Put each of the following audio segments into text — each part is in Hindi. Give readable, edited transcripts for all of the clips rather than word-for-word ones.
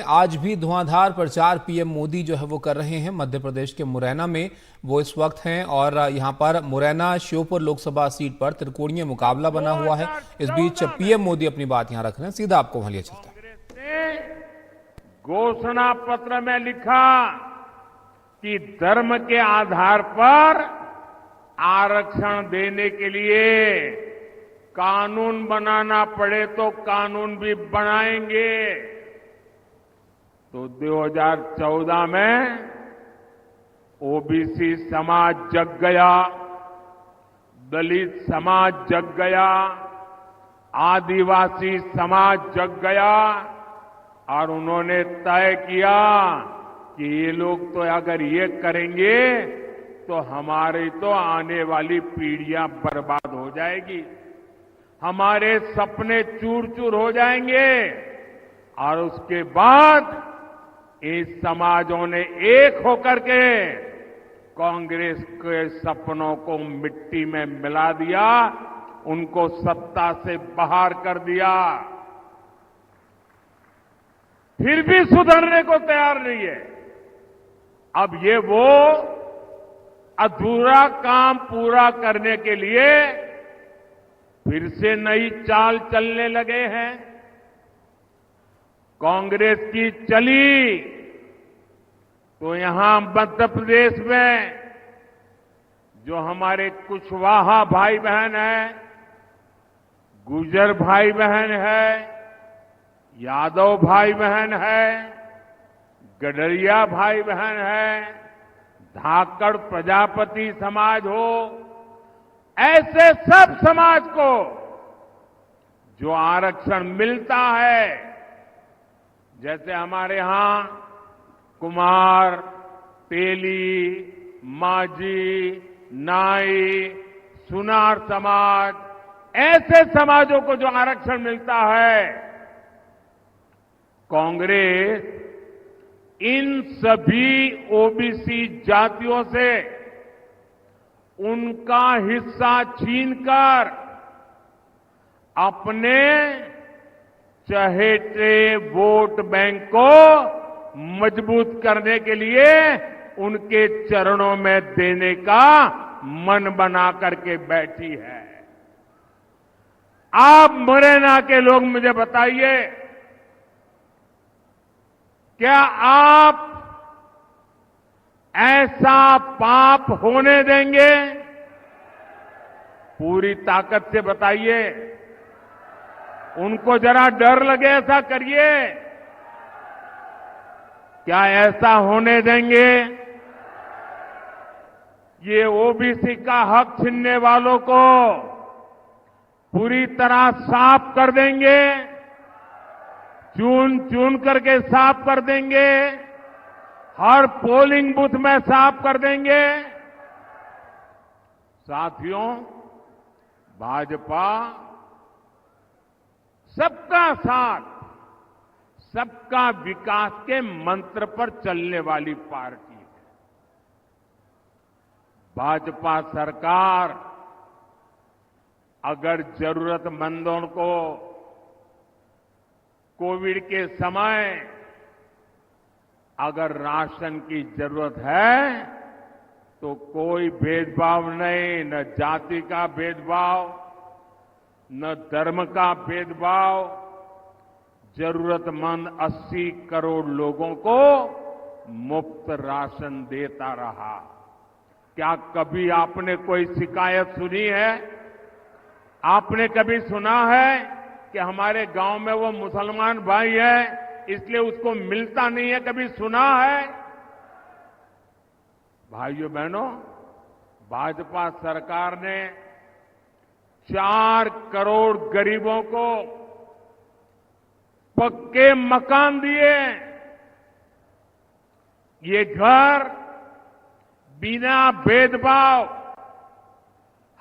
आज भी धुआंधार प्रचार पीएम मोदी जो है वो कर रहे हैं। मध्य प्रदेश के मुरैना में वो इस वक्त हैं और यहां पर मुरैना श्योपुर लोकसभा सीट पर त्रिकोणीय मुकाबला बना हुआ है। इस बीच पीएम मोदी अपनी बात यहां रख रहे हैं, सीधा आपको वहां लिया चलता है। घोषणा पत्र में लिखा कि धर्म के आधार पर आरक्षण देने के लिए कानून बनाना पड़े तो कानून भी बनाएंगे। तो 2014 में ओबीसी समाज जग गया, दलित समाज जग गया, आदिवासी समाज जग गया और उन्होंने तय किया कि ये लोग तो अगर ये करेंगे तो हमारी तो आने वाली पीढ़ियां बर्बाद हो जाएगी, हमारे सपने चूर चूर हो जाएंगे। और उसके बाद इस समाजों ने एक होकर के कांग्रेस के सपनों को मिट्टी में मिला दिया, उनको सत्ता से बाहर कर दिया। फिर भी सुधरने को तैयार नहीं है। अब ये वो अधूरा काम पूरा करने के लिए फिर से नई चाल चलने लगे हैं। कांग्रेस की चली तो यहां मध्य प्रदेश में जो हमारे कुशवाहा भाई बहन हैं, गुर्जर भाई बहन है, यादव भाई बहन है, गडरिया भाई बहन है, धाकड़ प्रजापति समाज हो, ऐसे सब समाज को जो आरक्षण मिलता है, जैसे हमारे यहां कुमार, तेली, माझी, नाई, सुनार समाज, ऐसे समाजों को जो आरक्षण मिलता है, कांग्रेस इन सभी ओबीसी जातियों से उनका हिस्सा छीनकर अपने चहेते वोट बैंक को मजबूत करने के लिए उनके चरणों में देने का मन बना करके बैठी है। आप मुरैना के लोग मुझे बताइए, क्या आप ऐसा पाप होने देंगे? पूरी ताकत से बताइए। उनको जरा डर लगे ऐसा करिए। क्या ऐसा होने देंगे? ये ओबीसी का हक छीनने वालों को पूरी तरह साफ कर देंगे, चुन चुन करके साफ कर देंगे, हर पोलिंग बूथ में साफ कर देंगे। साथियों, भाजपा सबका साथ, सबका विकास के मंत्र पर चलने वाली पार्टी है। भाजपा सरकार अगर जरूरतमंदों को कोविड के समय अगर राशन की जरूरत है तो कोई भेदभाव नहीं, न जाति का भेदभाव, न धर्म का भेदभाव, जरूरतमंद 80 करोड़ लोगों को मुफ्त राशन देता रहा। क्या कभी आपने कोई शिकायत सुनी है? आपने कभी सुना है कि हमारे गांव में वो मुसलमान भाई है इसलिए उसको मिलता नहीं है? कभी सुना है? भाइयों बहनों, भाजपा सरकार ने 4 करोड़ गरीबों को पक्के मकान दिए। ये घर बिना भेदभाव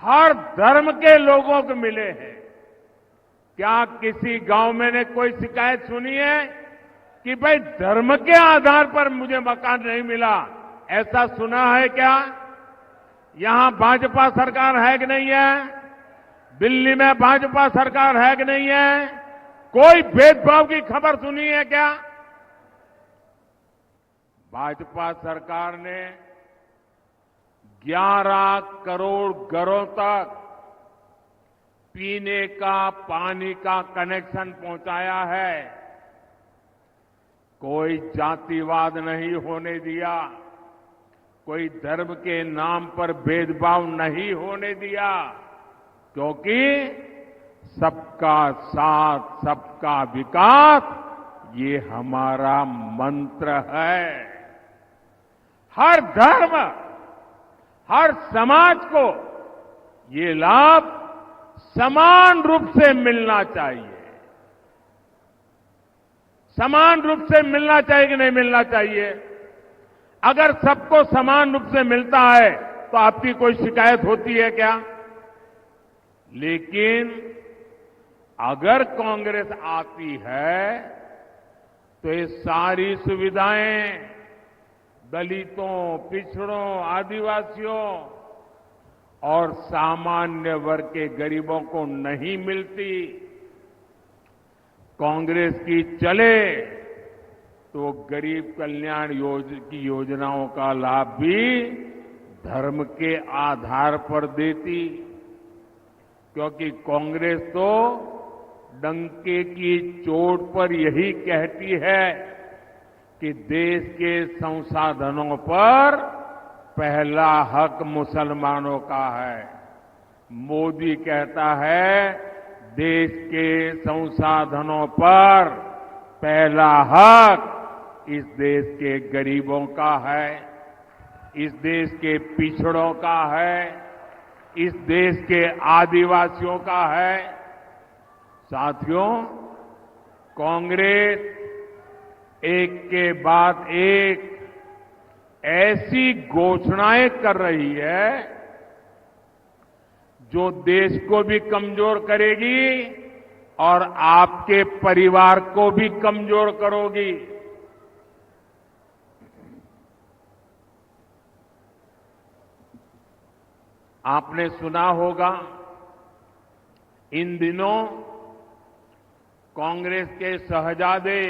हर धर्म के लोगों को मिले हैं। क्या किसी गांव में ने कोई शिकायत सुनी है कि भाई धर्म के आधार पर मुझे मकान नहीं मिला? ऐसा सुना है क्या? यहां भाजपा सरकार है कि नहीं है? दिल्ली में भाजपा सरकार है कि नहीं है? कोई भेदभाव की खबर सुनी है क्या? भाजपा सरकार ने 11 करोड़ घरों तक पीने का पानी का कनेक्शन पहुंचाया है। कोई जातिवाद नहीं होने दिया, कोई धर्म के नाम पर भेदभाव नहीं होने दिया, क्योंकि सबका साथ सबका विकास ये हमारा मंत्र है। हर धर्म, हर समाज को ये लाभ समान रूप से मिलना चाहिए। समान रूप से मिलना चाहिए कि नहीं मिलना चाहिए? अगर सबको समान रूप से मिलता है तो आपकी कोई शिकायत होती है क्या? लेकिन अगर कांग्रेस आती है तो ये सारी सुविधाएं दलितों, पिछड़ों, आदिवासियों और सामान्य वर्ग के गरीबों को नहीं मिलती। कांग्रेस की चले तो गरीब कल्याण की योजनाओं का लाभ भी धर्म के आधार पर देती, क्योंकि कांग्रेस तो डंके की चोट पर यही कहती है कि देश के संसाधनों पर पहला हक मुसलमानों का है। मोदी कहता है देश के संसाधनों पर पहला हक इस देश के गरीबों का है, इस देश के पिछड़ों का है, इस देश के आदिवासियों का है। साथियों, कांग्रेस एक के बाद एक ऐसी घोषणाएं कर रही है जो देश को भी कमजोर करेगी और आपके परिवार को भी कमजोर करोगी। आपने सुना होगा इन दिनों कांग्रेस के शहजादे,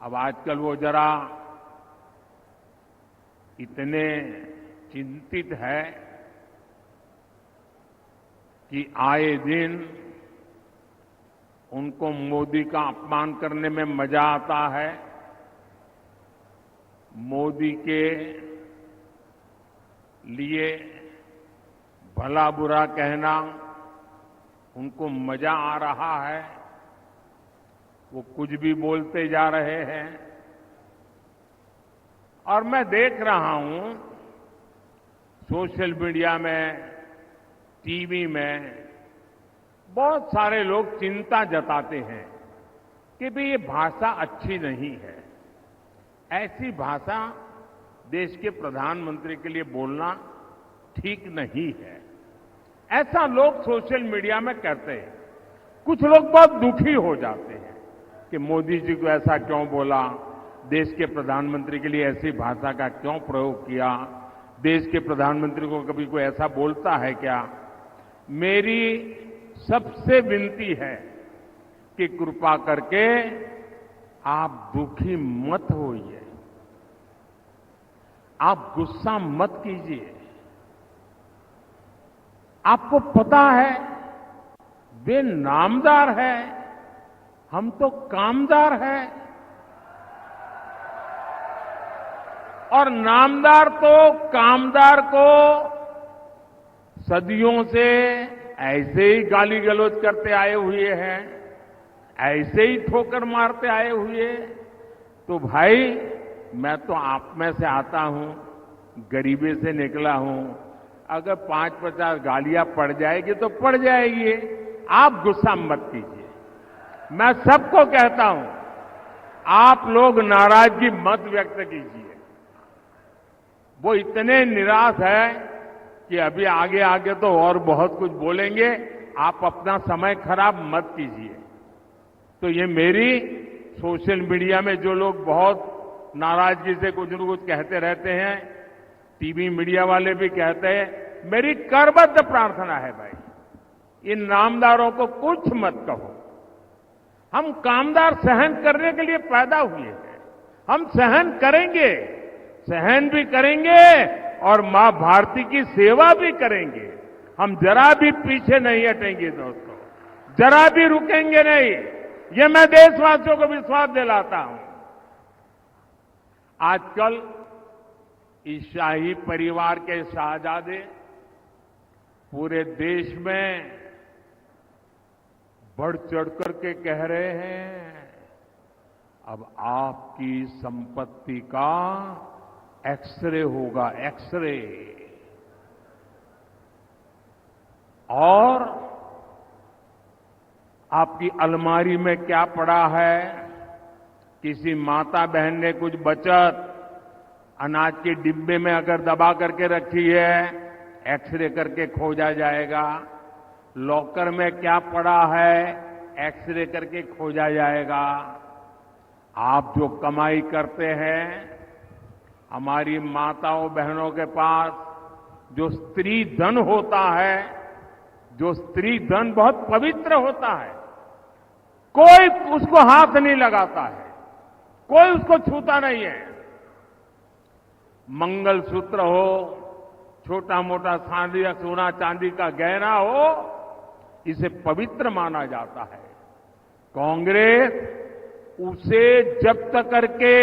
अब आजकल वो जरा इतने चिंतित है कि आए दिन उनको मोदी का अपमान करने में मजा आता है। मोदी के लिए भला बुरा कहना उनको मजा आ रहा है। वो कुछ भी बोलते जा रहे हैं और मैं देख रहा हूं सोशल मीडिया में, टीवी में बहुत सारे लोग चिंता जताते हैं कि भाई ये भाषा अच्छी नहीं है। ऐसी भाषा देश के प्रधानमंत्री के लिए बोलना ठीक नहीं है, ऐसा लोग सोशल मीडिया में कहते हैं। कुछ लोग बहुत दुखी हो जाते हैं कि मोदी जी को ऐसा क्यों बोला, देश के प्रधानमंत्री के लिए ऐसी भाषा का क्यों प्रयोग किया, देश के प्रधानमंत्री को कभी कोई ऐसा बोलता है क्या? मेरी सबसे विनती है कि कृपा करके आप दुखी मत होइए, आप गुस्सा मत कीजिए। आपको पता है वे नामदार है, हम तो कामदार हैं। और नामदार तो कामदार को सदियों से ऐसे ही गाली गलौज करते आए हुए हैं, ऐसे ही ठोकर मारते आए हुए। तो भाई मैं तो आप में से आता हूं, गरीबी से निकला हूं। अगर 5-50 गालियां पड़ जाएगी तो पड़ जाएगी, आप गुस्सा मत कीजिए। मैं सबको कहता हूं, आप लोग नाराजगी मत व्यक्त कीजिए। वो इतने निराश है कि अभी आगे आगे तो और बहुत कुछ बोलेंगे, आप अपना समय खराब मत कीजिए। तो ये मेरी सोशल मीडिया में जो लोग बहुत नाराजगी से कुछ न कुछ कहते रहते हैं, टीवी मीडिया वाले भी कहते हैं, मेरी करबद्ध प्रार्थना है भाई, इन नामदारों को कुछ मत कहो। हम कामदार सहन करने के लिए पैदा हुए हैं। हम सहन करेंगे, सहन भी करेंगे और मां भारती की सेवा भी करेंगे। हम जरा भी पीछे नहीं हटेंगे दोस्तों, जरा भी रुकेंगे नहीं। ये मैं देशवासियों को विश्वास दिलाता हूं। आजकल इस शाही परिवार के शहजादे पूरे देश में बढ़ चढ़कर के कह रहे हैं, अब आपकी संपत्ति का एक्सरे होगा, एक्सरे। और आपकी अलमारी में क्या पड़ा है, किसी माता बहन ने कुछ बचत अनाज के डिब्बे में अगर दबा करके रखी है, एक्सरे करके खोजा जाएगा। लॉकर में क्या पड़ा है, एक्सरे करके खोजा जाएगा। आप जो कमाई करते हैं, हमारी माताओं बहनों के पास जो स्त्री धन होता है, जो स्त्री धन बहुत पवित्र होता है, कोई उसको हाथ नहीं लगाता है, कोई उसको छूता नहीं है। मंगलसूत्र हो, छोटा मोटा सोना चांदी का गहना हो, इसे पवित्र माना जाता है। कांग्रेस उसे जब्त करके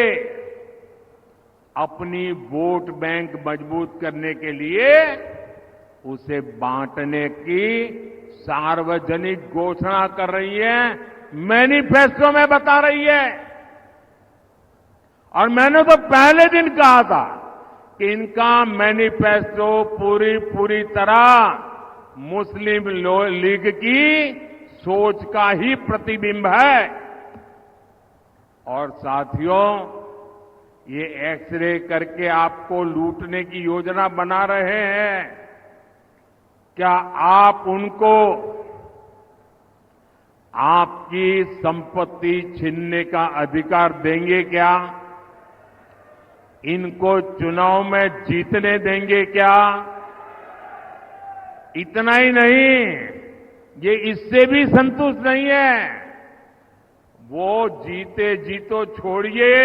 अपनी वोट बैंक मजबूत करने के लिए उसे बांटने की सार्वजनिक घोषणा कर रही है, मैनिफेस्टो में बता रही है। और मैंने तो पहले दिन कहा था कि इनका मैनिफेस्टो पूरी तरह मुस्लिम लीग की सोच का ही प्रतिबिंब है। और साथियों, ये एक्सरे करके आपको लूटने की योजना बना रहे हैं। क्या आप उनको आपकी संपत्ति छीनने का अधिकार देंगे क्या? इनको चुनाव में जीतने देंगे क्या? इतना ही नहीं, ये इससे भी संतुष्ट नहीं है। वो जीते जीतो छोड़िए,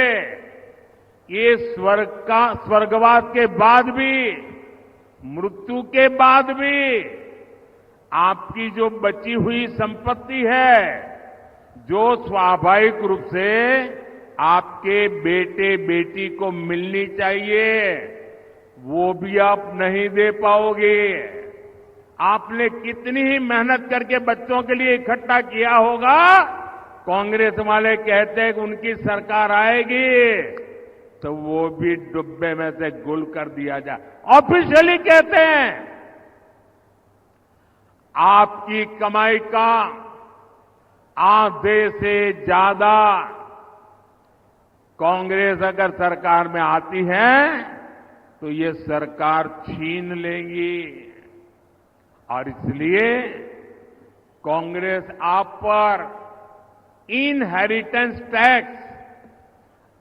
ये स्वर्गवास के बाद भी, मृत्यु के बाद भी आपकी जो बची हुई संपत्ति है, जो स्वाभाविक रूप से आपके बेटे बेटी को मिलनी चाहिए, वो भी आप नहीं दे पाओगे। आपने कितनी ही मेहनत करके बच्चों के लिए इकट्ठा किया होगा। कांग्रेस वाले कहते हैं कि उनकी सरकार आएगी तो वो भी डुब्बे में से गुल कर दिया जाए। ऑफिशियली कहते हैं आपकी कमाई का आधे से ज्यादा कांग्रेस अगर सरकार में आती है तो ये सरकार छीन लेंगी। और इसलिए कांग्रेस आप पर इनहेरिटेंस टैक्स,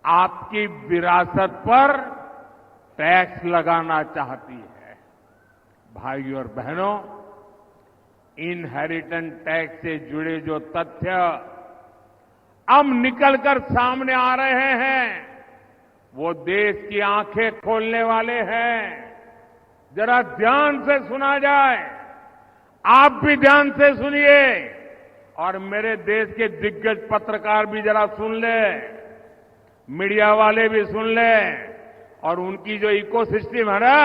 आपकी विरासत पर टैक्स लगाना चाहती है। भाइयों और बहनों, इनहेरिटेंस टैक्स से जुड़े जो तथ्य अब निकलकर सामने आ रहे हैं, वो देश की आंखें खोलने वाले हैं। जरा ध्यान से सुना जाए, आप भी ध्यान से सुनिए और मेरे देश के दिग्गज पत्रकार भी जरा सुन ले, मीडिया वाले भी सुन ले, और उनकी जो इकोसिस्टम है ना,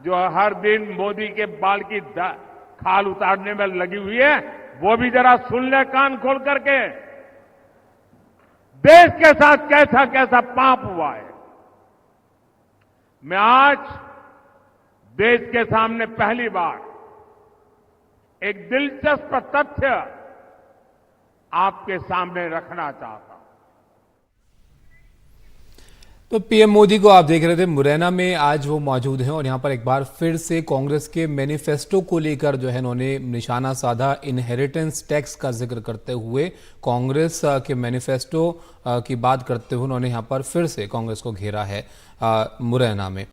जो हर दिन मोदी के बाल की खाल उतारने में लगी हुई है, वो भी जरा सुन ले कान खोल करके। देश के साथ कैसा कैसा पाप हुआ है। मैं आज देश के सामने पहली बार एक दिलचस्प तथ्य आपके सामने रखना चाहता हूं। तो पीएम मोदी को आप देख रहे थे, मुरैना में आज वो मौजूद हैं और यहां पर एक बार फिर से कांग्रेस के मैनिफेस्टो को लेकर जो है उन्होंने निशाना साधा। इनहेरिटेंस टैक्स का जिक्र करते हुए कांग्रेस के मैनिफेस्टो की बात करते हुए उन्होंने यहां पर फिर से कांग्रेस को घेरा है मुरैना में।